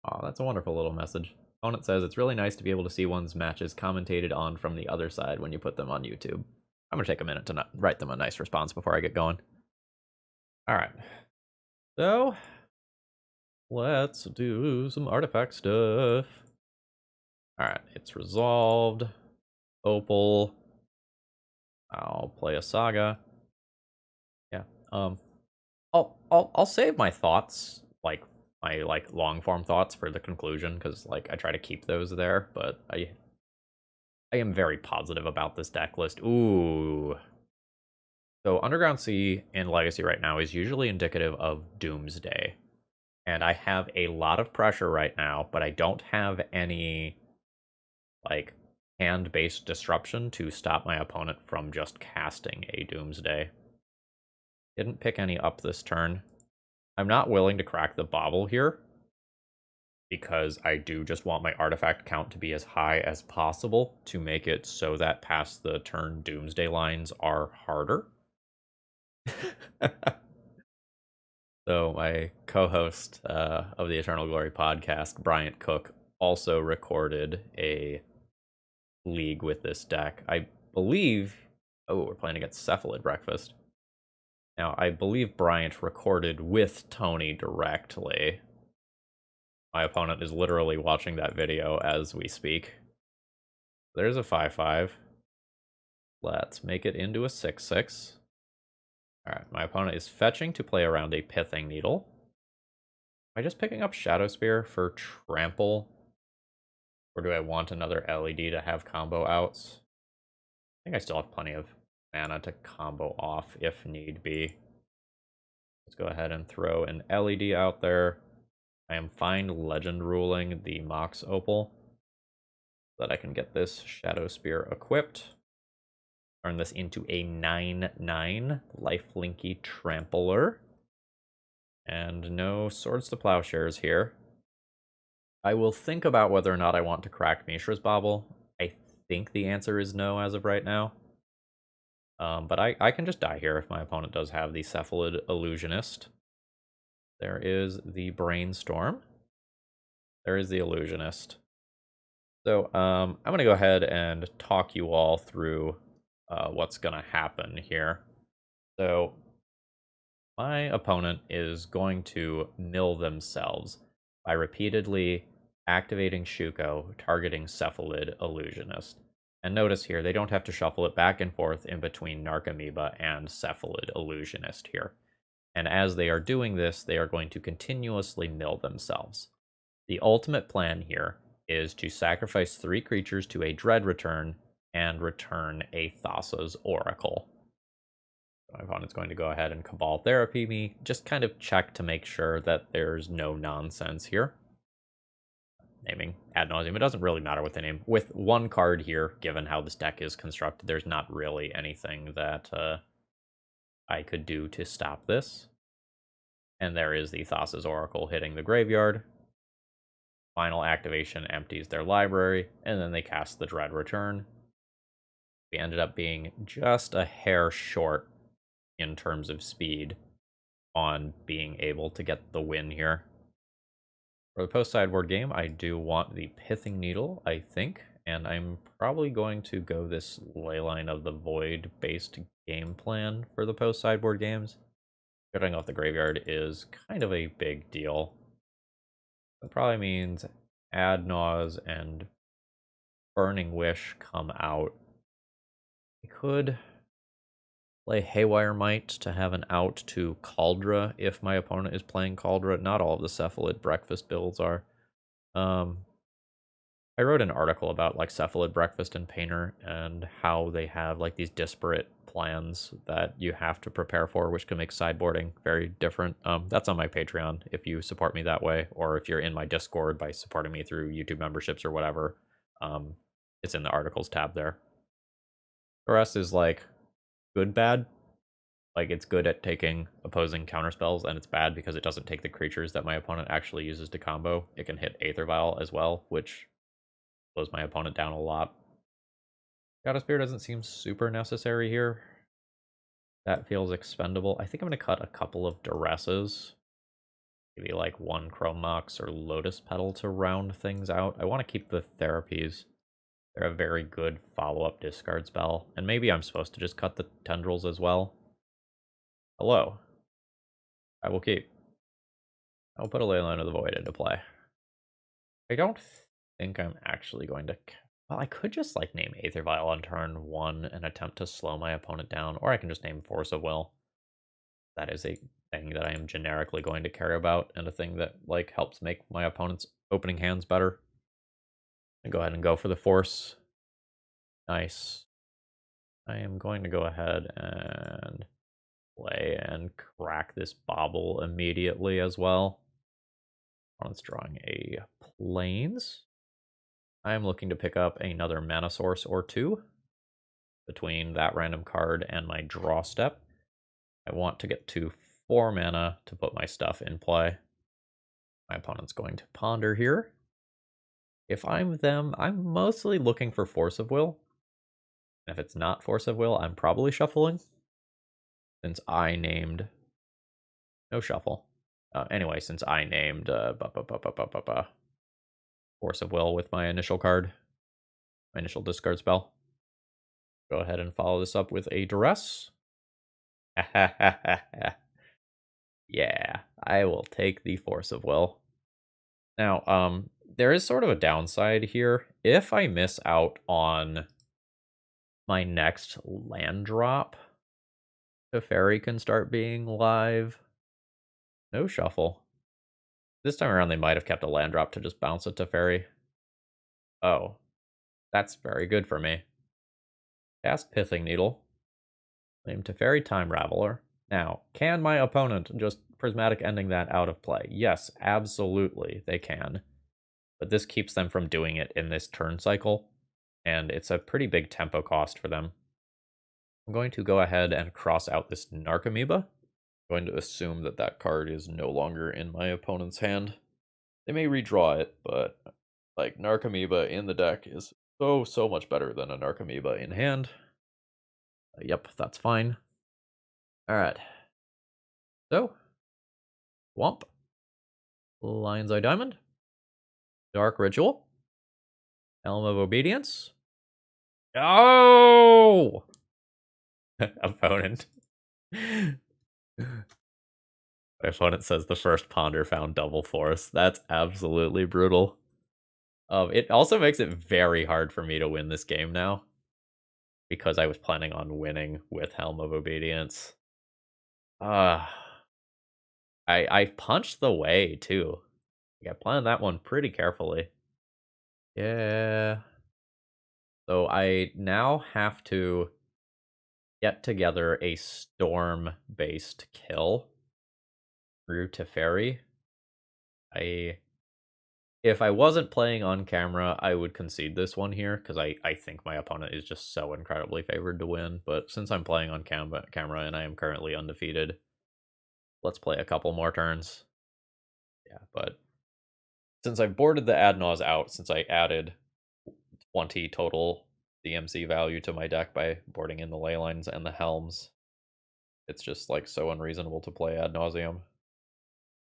Aw, that's a wonderful little message. Opponent says, it's really nice to be able to see one's matches commentated on from the other side when you put them on YouTube. I'm going to take a minute to write them a nice response before I get going. Alright. So, let's do some artifact stuff. Alright, it's resolved. Opal. I'll play a Saga. Yeah. I'll save my thoughts, like my long form thoughts for the conclusion, because I try to keep those there. But I am very positive about this deck list. Ooh. So Underground Sea in Legacy right now is usually indicative of Doomsday, and I have a lot of pressure right now, but I don't have any hand-based disruption to stop my opponent from just casting a Doomsday. Didn't pick any up this turn. I'm not willing to crack the Bauble here, because I do just want my artifact count to be as high as possible to make it so that past the turn Doomsday lines are harder. So my co-host of the Eternal Glory podcast, Bryant Cook, also recorded a league with this deck. I believe... Oh, we're playing against Cephalid Breakfast. Now, I believe Bryant recorded with Tony directly. My opponent is literally watching that video as we speak. There's a 5-5. Let's make it into a 6-6. Alright, my opponent is fetching to play around a Pithing Needle. Am I just picking up Shadow Spear for Trample? Or do I want another LED to have combo outs? I think I still have plenty of mana to combo off if need be. Let's go ahead and throw an LED out there. I am fine legend ruling the Mox Opal so that I can get this Shadow Spear equipped. Turn this into a 9/9 lifelinky trampler. And no Swords to Plowshares here. I will think about whether or not I want to crack Mishra's Bauble. I think the answer is no as of right now. But I can just die here if my opponent does have the Cephalid Illusionist. There is the Brainstorm. There is the Illusionist. So I'm going to go ahead and talk you all through what's going to happen here. So my opponent is going to mill themselves by repeatedly activating Shuko, targeting Cephalid Illusionist. And notice here, they don't have to shuffle it back and forth in between Narcomoeba and Cephalid Illusionist here. And as they are doing this, they are going to continuously mill themselves. The ultimate plan here is to sacrifice 3 creatures to a Dread return and return a Thassa's Oracle. My opponent's going to go ahead and Cabal Therapy me, just kind of check to make sure that there's no nonsense here. Naming Ad Nauseam, it doesn't really matter what they name. With 1 card here, given how this deck is constructed, there's not really anything that I could do to stop this. And there is the Thassa's Oracle hitting the graveyard. Final activation empties their library, and then they cast the Dread Return. We ended up being just a hair short in terms of speed on being able to get the win here. For the post-sideboard game, I do want the Pithing Needle, I think, and I'm probably going to go this Leyline of the Void-based game plan for the post-sideboard games. Shutting off the graveyard is kind of a big deal. It probably means Ad Naus and Burning Wish come out. I could play Haywire Might to have an out to Kaldra if my opponent is playing Kaldra. Not all of the Cephalid Breakfast builds are. I wrote an article about like Cephalid Breakfast and Painter and how they have like these disparate plans that you have to prepare for, which can make sideboarding very different. That's on my Patreon if you support me that way, or if you're in my Discord by supporting me through YouTube memberships or whatever. It's in the articles tab there. The rest is like good, bad. Like, it's good at taking opposing counterspells, and it's bad because it doesn't take the creatures that my opponent actually uses to combo. It can hit Aether Vial as well, which slows my opponent down a lot. Goddess Spear doesn't seem super necessary here. That feels expendable. I think I'm going to cut a couple of Duresses. Maybe like 1 Chrome Mox or Lotus Petal to round things out. I want to keep the Therapies. They're a very good follow-up discard spell. And maybe I'm supposed to just cut the Tendrils as well. Hello. I will keep. I'll put a Leyline of the Void into play. I don't think I'm actually going to... Well, I could just like name Aether Vial on turn 1 and attempt to slow my opponent down, or I can just name Force of Will. That is a thing that I am generically going to care about, and a thing that like helps make my opponent's opening hands better. And go ahead and go for the Force. Nice. I am going to go ahead and play and crack this Bauble immediately as well. Opponent's drawing a Plains. I am looking to pick up another mana source or 2 between that random card and my draw step. I want to get to 4 mana to put my stuff in play. My opponent's going to ponder here. If I'm them, I'm mostly looking for Force of Will. If it's not Force of Will, I'm probably shuffling, since I named... No shuffle. Anyway, since I named Force of Will with my initial card, my initial discard spell. Go ahead and follow this up with a Duress. Yeah, I will take the Force of Will. Now, there is sort of a downside here. If I miss out on my next land drop, the Fairy can start being live. No shuffle. This time around, they might have kept a land drop to just bounce it to Fairy. Oh, that's very good for me. Cast Pithing Needle. Name Teferi Time Raveler. Now, can my opponent just Prismatic Ending that out of play? Yes, absolutely, they can. But this keeps them from doing it in this turn cycle, and it's a pretty big tempo cost for them. I'm going to go ahead and cross out this Narcomoeba. I'm going to assume that that card is no longer in my opponent's hand. They may redraw it, but like Narcomoeba in the deck is so much better than a Narcomoeba in hand. Yep, that's fine. Alright. So, Swamp. Lion's Eye Diamond. Dark Ritual. Helm of Obedience. Oh! Opponent. My opponent says the first ponder found double force. That's absolutely brutal. It also makes it very hard for me to win this game now, because I was planning on winning with Helm of Obedience. I punched the way too. Yeah, planned that one pretty carefully. Yeah. So I now have to get together a storm-based kill through Teferi. If I wasn't playing on camera, I would concede this one here, because I think my opponent is just so incredibly favored to win. But since I'm playing on camera and I am currently undefeated, let's play a couple more turns. Yeah, but since I've boarded the Ad Naus out, since I added 20 total DMC value to my deck by boarding in the Leylines and the Helms, it's just like so unreasonable to play Ad Nauseam.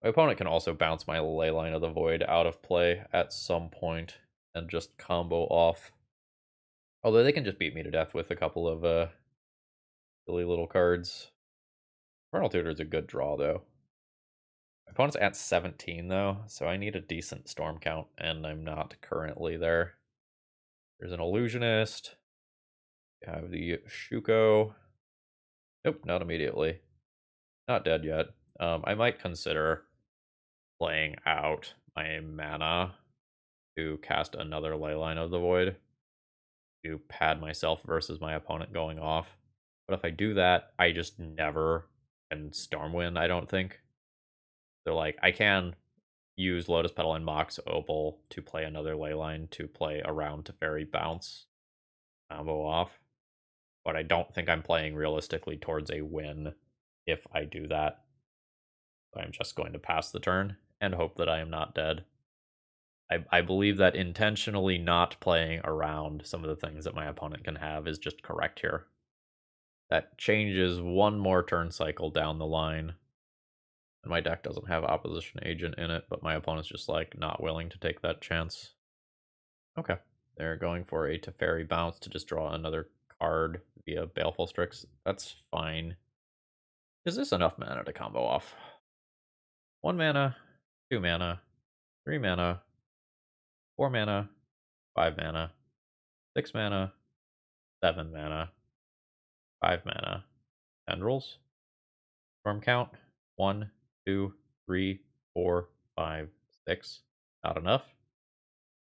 My opponent can also bounce my Leyline of the Void out of play at some point and just combo off. Although they can just beat me to death with a couple of silly little cards. Infernal Tutor is a good draw, though. My opponent's at 17, though, so I need a decent storm count, and I'm not currently there. There's an Illusionist. I have the Shuko. Nope, not immediately. Not dead yet. I might consider playing out my mana to cast another Leyline of the Void to pad myself versus my opponent going off. But if I do that, I just never can Stormwind, I don't think. So, like, I can use Lotus Petal and Mox Opal to play another Leyline to play around Teferi bounce combo off. But I don't think I'm playing realistically towards a win if I do that. So I'm just going to pass the turn and hope that I am not dead. I believe that intentionally not playing around some of the things that my opponent can have is just correct here. That changes one more turn cycle down the line. And my deck doesn't have Opposition Agent in it, but my opponent's just like not willing to take that chance. Okay. They're going for a Teferi bounce to just draw another card via Baleful Strix. That's fine. Is this enough mana to combo off? 1 mana, 2 mana, 3 mana, 4 mana, 5 mana, 6 mana, 7 mana, 5 mana. Tendrils. Storm count 1, 2, 3, 4, 5, 6. Not enough.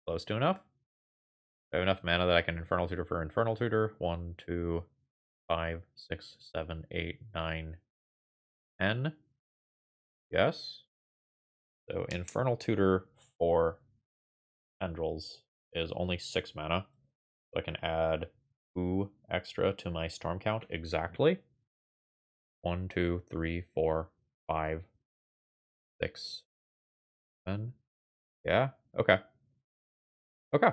Close to enough. I have enough mana that I can Infernal Tutor for Infernal Tutor. 1, 2, 5, 6, 7, 8, 9, 10. Yes. So Infernal Tutor for Tendrils is only 6 mana. So I can add 2 extra to my storm count exactly. 1, 2, 3, 4, 5, 6, 7. Yeah. Okay. Okay.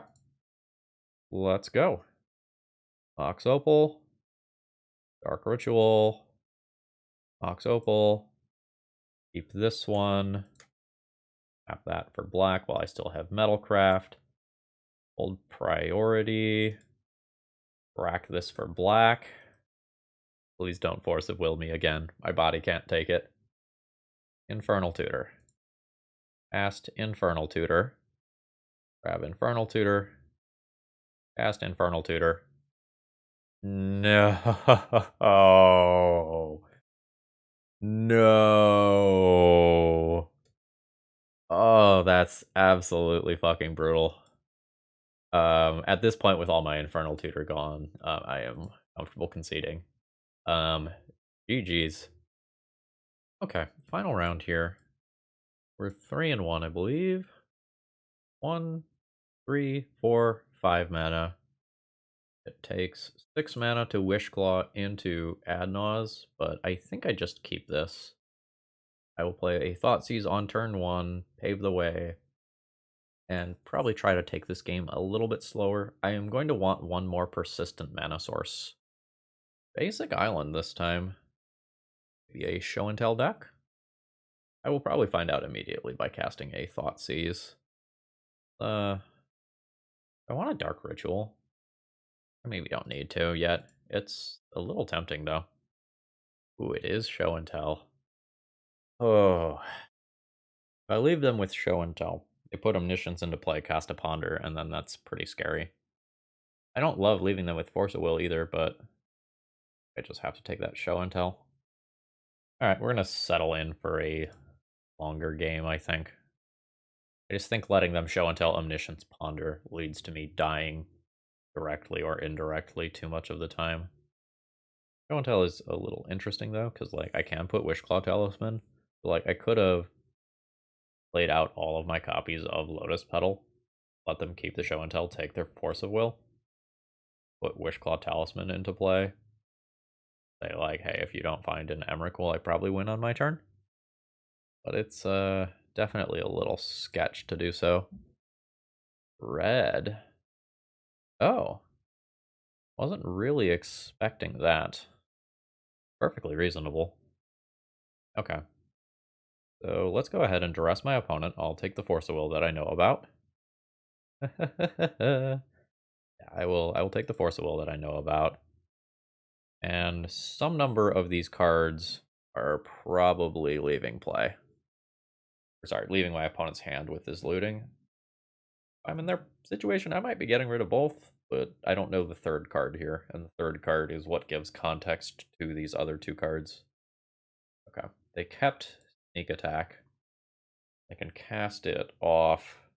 Let's go. Mox Opal. Dark Ritual. Mox Opal. Keep this one. Tap that for black while I still have Metalcraft. Hold priority. Rack this for black. Please don't force of will me again. My body can't take it. Infernal Tutor. Cast Infernal Tutor. Grab Infernal Tutor. Cast Infernal Tutor. No. No. Oh, that's absolutely fucking brutal. At this point, with all my Infernal Tutor gone, I am comfortable conceding. GG's. Okay, final round here. We're 3-1, I believe. 1, 3, 4, 5 mana. It takes 6 mana to Wishclaw into Ad Naus, but I think I just keep this. I will play a Thoughtseize on turn 1, pave the way, and probably try to take this game a little bit slower. I am going to want one more persistent mana source. Basic Island this time. Maybe a Show and Tell deck? I will probably find out immediately by casting a Thoughtseize. I want a Dark Ritual. I maybe don't need to yet. It's a little tempting though. Ooh, it is Show and Tell. Oh. If I leave them with Show and Tell, they put Omniscience into play, cast a Ponder, and then that's pretty scary. I don't love leaving them with Force of Will either, but I just have to take that Show and Tell. Alright, we're going to settle in for a longer game, I think. I just think letting them show and tell Omniscience Ponder leads to me dying directly or indirectly too much of the time. Show and tell is a little interesting though, because like I can put Wishclaw Talisman. But, like I could have played out all of my copies of Lotus Petal, let them keep the show and tell, take their Force of Will, put Wishclaw Talisman into play. Say like, hey, if you don't find an Emrakul, I probably win on my turn. But it's definitely a little sketch to do so. Red. Oh. Wasn't really expecting that. Perfectly reasonable. Okay. So let's go ahead and duress my opponent. I'll take the Force of Will that I know about. Yeah, I will take the Force of Will that I know about. And some number of these cards are probably leaving play. Or sorry, leaving my opponent's hand with his looting. If I'm in their situation, I might be getting rid of both, but I don't know the third card here, and the third card is what gives context to these other two cards. Okay, they kept Sneak Attack. I can cast it off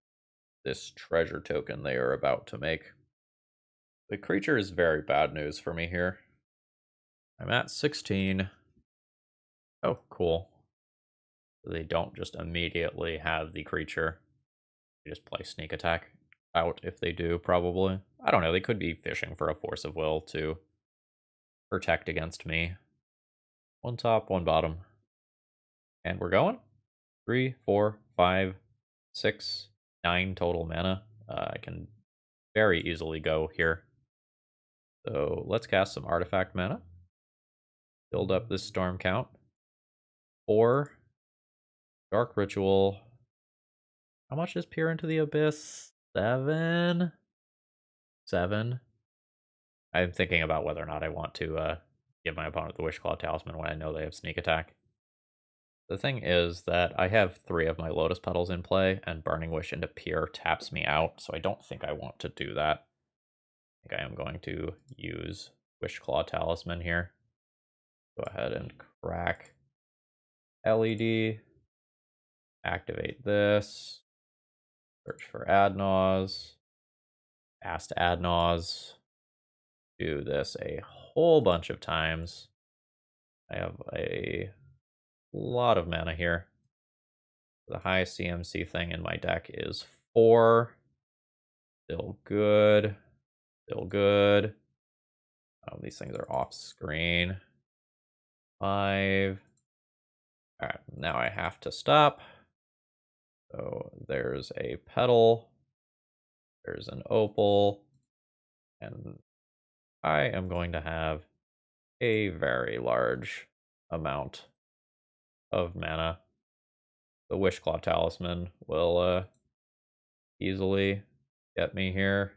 this treasure token they are about to make. The creature is very bad news for me here. I'm at 16. Oh, cool. They don't just immediately have the creature. They just play Sneak Attack out if they do, probably. I don't know, they could be fishing for a Force of Will to protect against me. One top, one bottom. And we're going. 3, 4, 5, 6, 9 total mana. I can very easily go here. So let's cast some artifact mana. Build up this storm count. 4. Dark Ritual. How much is Peer into the Abyss? 7? 7. I'm thinking about whether or not I want to give my opponent the Wishclaw Talisman when I know they have Sneak Attack. The thing is that I have 3 of my Lotus Petals in play, and Burning Wish into Peer taps me out, so I don't think I want to do that. I think I am going to use Wishclaw Talisman here. Go ahead and crack LED. Activate this. Search for Ad Naus. Cast Ad Naus. Do this a whole bunch of times. I have a lot of mana here. The highest CMC thing in my deck is 4. Still good. Still good. Oh, these things are off screen. 5. Alright, now I have to stop. So there's a petal. There's an opal. And I am going to have a very large amount of mana. The Wishclaw Talisman will easily get me here.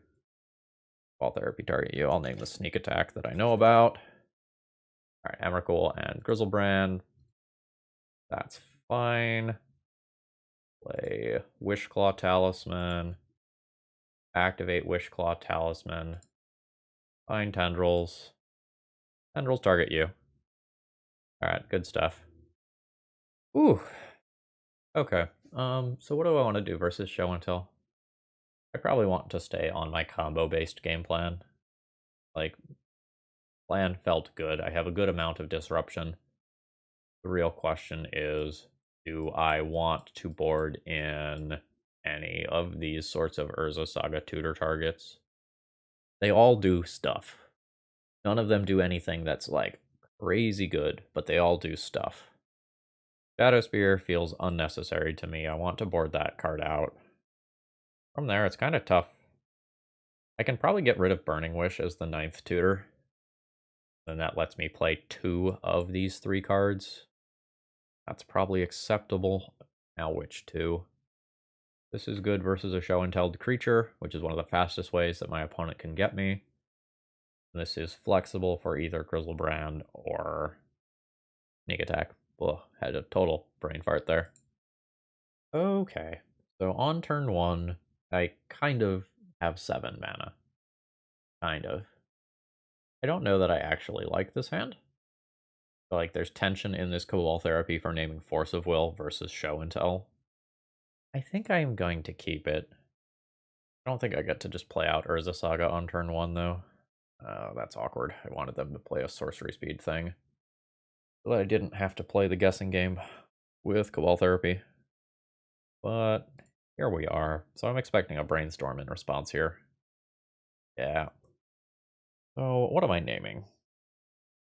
Fall Therapy target you. I'll name the Sneak Attack that I know about. Alright, Emrakul and Grizzlebrand. That's fine. Play Wishclaw Talisman. Activate Wishclaw Talisman. Find Tendrils. Tendrils target you. Alright, good stuff. Ooh. Okay. So what do I want to do versus Show and Tell? I probably want to stay on my combo-based game plan. Like, plan felt good. I have a good amount of disruption. The real question is, do I want to board in any of these sorts of Urza Saga Tutor targets? They all do stuff. None of them do anything that's, like, crazy good, but they all do stuff. Shadow Spear feels unnecessary to me. I want to board that card out. From there, it's kind of tough. I can probably get rid of Burning Wish as the 9th tutor. Then that lets me play 2 of these 3 cards. That's probably acceptable. Now which 2? This is good versus a show and tell creature, which is one of the fastest ways that my opponent can get me. This is flexible for either Grizzlebrand or Sneak Attack. Ugh, had a total brain fart there. Okay, so on turn 1, I kind of have 7 mana. Kind of. I don't know that I actually like this hand. Like, there's tension in this Cabal Therapy for naming Force of Will versus Show and Tell. I think I am going to keep it. I don't think I get to just play out Urza Saga on turn 1, though. That's awkward. I wanted them to play a sorcery speed thing. So that I didn't have to play the guessing game with Cabal Therapy. But here we are. So I'm expecting a brainstorm in response here. Yeah. So what am I naming?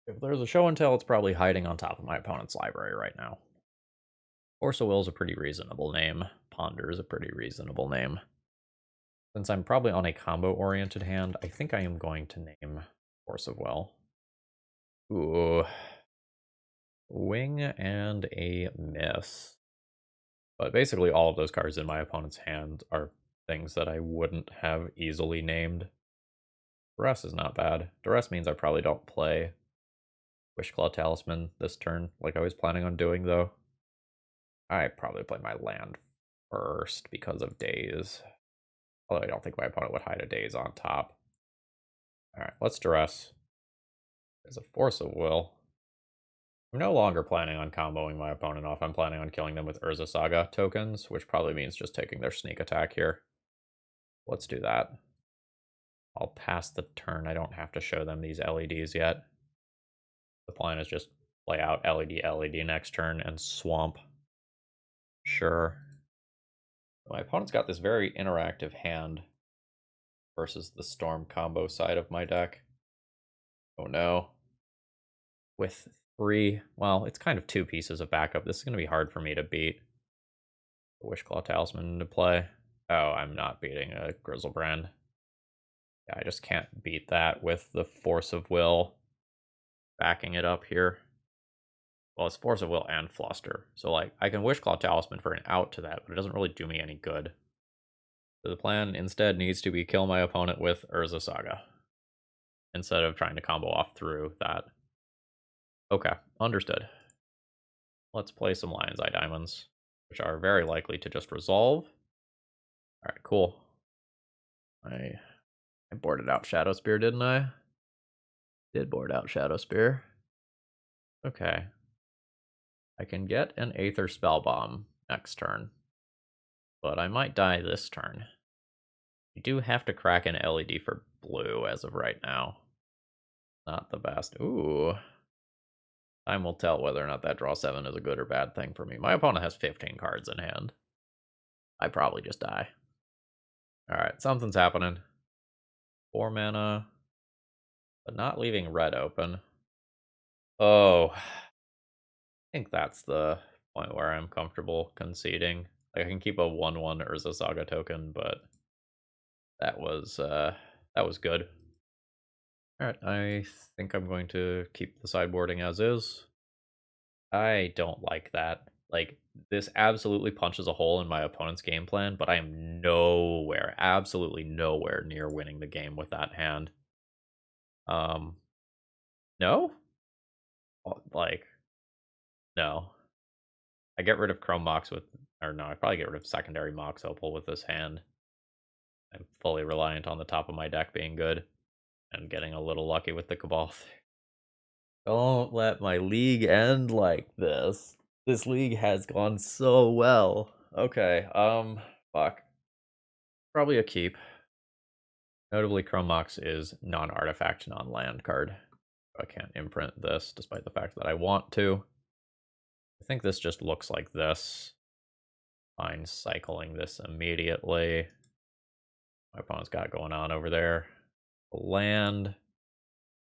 If there's a show and tell, it's probably hiding on top of my opponent's library right now. Force of Will is a pretty reasonable name. Ponder is a pretty reasonable name. Since I'm probably on a combo-oriented hand, I think I am going to name Force of Will. Ooh. Wing and a miss. But basically all of those cards in my opponent's hand are things that I wouldn't have easily named. Duress is not bad. Duress means I probably don't play Wishclaw Talisman this turn, like I was planning on doing, though. I probably play my land first because of Daze. Although I don't think my opponent would hide a Daze on top. Alright, let's Duress. There's a Force of Will. I'm no longer planning on comboing my opponent off. I'm planning on killing them with Urza Saga tokens, which probably means just taking their sneak attack here. Let's do that. I'll pass the turn. I don't have to show them these LEDs yet. The plan is just play out LED next turn and swamp. Sure. My opponent's got this very interactive hand versus the Storm combo side of my deck. Oh no. With 3, well, it's kind of 2 pieces of backup. This is going to be hard for me to beat. Wishclaw Talisman into play. Oh, I'm not beating a Grizzlebrand. Yeah, I just can't beat that with the Force of Will backing it up here. Well, it's Force of Will and Fluster. So, like, I can Wishclaw Talisman for an out to that, but it doesn't really do me any good. So the plan instead needs to be kill my opponent with Urza Saga, instead of trying to combo off through that. Okay, understood. Let's play some Lion's Eye Diamonds, which are very likely to just resolve. Alright, cool. I boarded out Shadow Spear, didn't I? Did board out Shadow Spear. Okay. I can get an Aether Spellbomb next turn, but I might die this turn. You do have to crack an LED for blue as of right now. Not the best. Ooh. Time will tell whether or not that draw 7 is a good or bad thing for me. My opponent has 15 cards in hand. I probably just die. Alright, something's happening. 4 mana, but not leaving red open. Oh. I think that's the point where I'm comfortable conceding. Like, I can keep a 1/1 Urza Saga token, but that was good. Alright, I think I'm going to keep the sideboarding as is. I don't like that. Like, this absolutely punches a hole in my opponent's game plan, but I am nowhere, absolutely nowhere near winning the game with that hand. No? Like, no. I get rid of Chrome Mox with, or no, I probably get rid of secondary Mox Opal with this hand. I'm fully reliant on the top of my deck being good and getting a little lucky with the Cabal. Don't let my league end like this. This league has gone so well. Okay, fuck. Probably a keep. Notably, Chrome Mox is non-artifact, non-land card. I can't imprint this, despite the fact that I want to. I think this just looks like this. Fine, cycling this immediately. My opponent's got going on over there. Land. I'm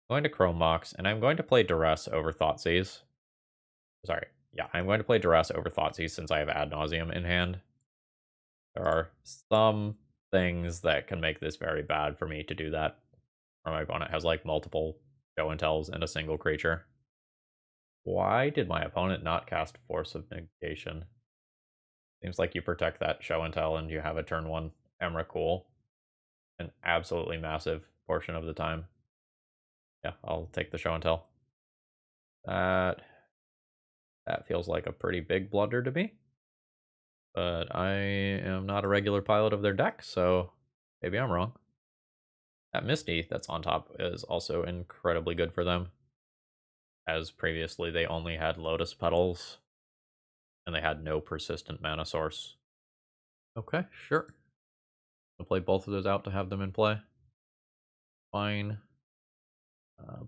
going to Chrome Mox, and I'm going to play Duress over Thoughtseize. Sorry, yeah, I'm going to play Duress over Thoughtseize since I have Ad Nauseam in hand. There are some things that can make this very bad for me to do that. Or my opponent has like multiple show and tells and a single creature. Why did my opponent not cast Force of Negation? Seems like you protect that show and tell and you have a turn 1 Emrakul. An absolutely massive portion of the time. Yeah, I'll take the show and tell. That feels like a pretty big blunder to me. But I am not a regular pilot of their deck, so maybe I'm wrong. That Misty that's on top is also incredibly good for them. As previously they only had Lotus Petals, and they had no persistent mana source. Okay, sure. I'll play both of those out to have them in play. Fine.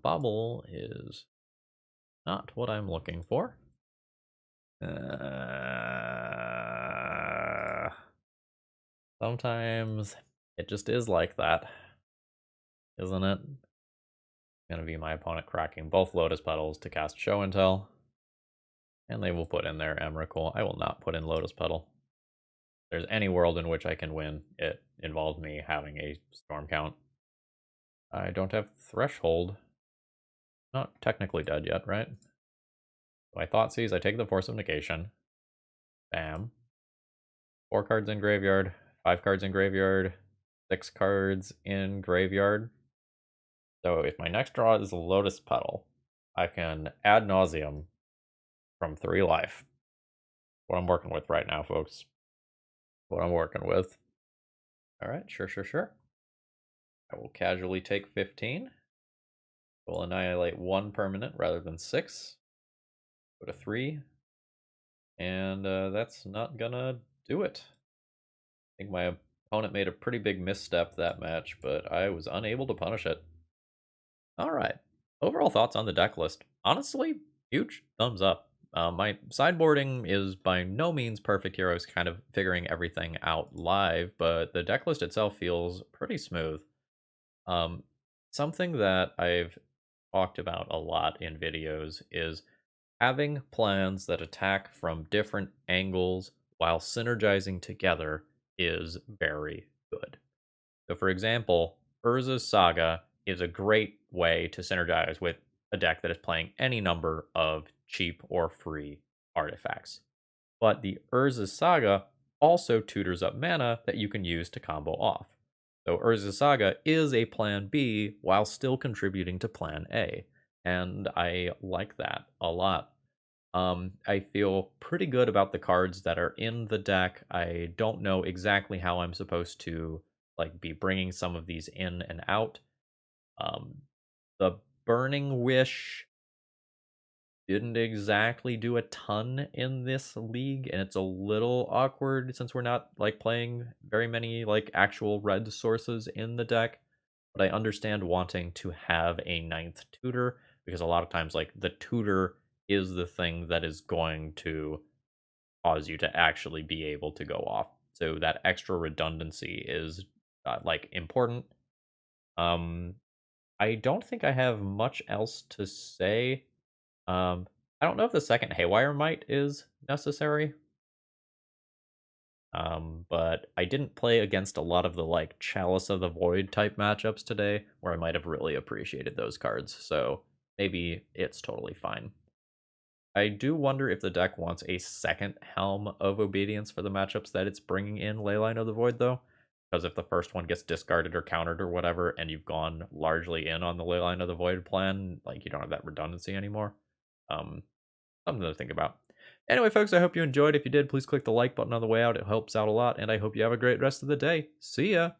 Bobble is not what I'm looking for. Sometimes it just is like that, isn't it? Gonna be my opponent cracking both Lotus Petals to cast Show and Tell. And they will put in their Emrakul. I will not put in Lotus Petal. If there's any world in which I can win, it involves me having a Storm count. I don't have Threshold. Not technically dead yet, right? So I Thoughtseize, I take the Force of Negation. Bam. 4 cards in graveyard, 5 cards in graveyard, 6 cards in graveyard. So if my next draw is a Lotus Petal, I can Ad Nauseam from 3 life. What I'm working with right now, folks. What I'm working with. Alright, sure. I will casually take 15. We'll annihilate 1 permanent rather than 6. Go to 3. And that's not gonna do it. I think my opponent made a pretty big misstep that match, but I was unable to punish it. Alright. Overall thoughts on the deck list. Honestly, huge thumbs up. My sideboarding is by no means perfect here. I was kind of figuring everything out live, but the deck list itself feels pretty smooth. Something that I've talked about a lot in videos is having plans that attack from different angles while synergizing together is very good. So for example, Urza's Saga is a great way to synergize with a deck that is playing any number of cheap or free artifacts. But the Urza's Saga also tutors up mana that you can use to combo off. So Urza's Saga is a plan B while still contributing to plan A. And I like that a lot. I feel pretty good about the cards that are in the deck. I don't know exactly how I'm supposed to be bringing some of these in and out. The Burning Wish didn't exactly do a ton in this league, and it's a little awkward since we're not playing very many actual red sources in the deck. But I understand wanting to have a 9th tutor, because a lot of times the tutor is the thing that is going to cause you to actually be able to go off. So that extra redundancy is important. I don't think I have much else to say. I don't know if the second Haywire Might is necessary. But I didn't play against a lot of the Chalice of the Void type matchups today, where I might have really appreciated those cards. So maybe it's totally fine. I do wonder if the deck wants a second Helm of Obedience for the matchups that it's bringing in Leyline of the Void, though. Because if the first one gets discarded or countered or whatever, and you've gone largely in on the Leyline of the Void plan, you don't have that redundancy anymore. Something to think about. Anyway, folks, I hope you enjoyed. If you did, please click the like button on the way out. It helps out a lot, and I hope you have a great rest of the day. See ya!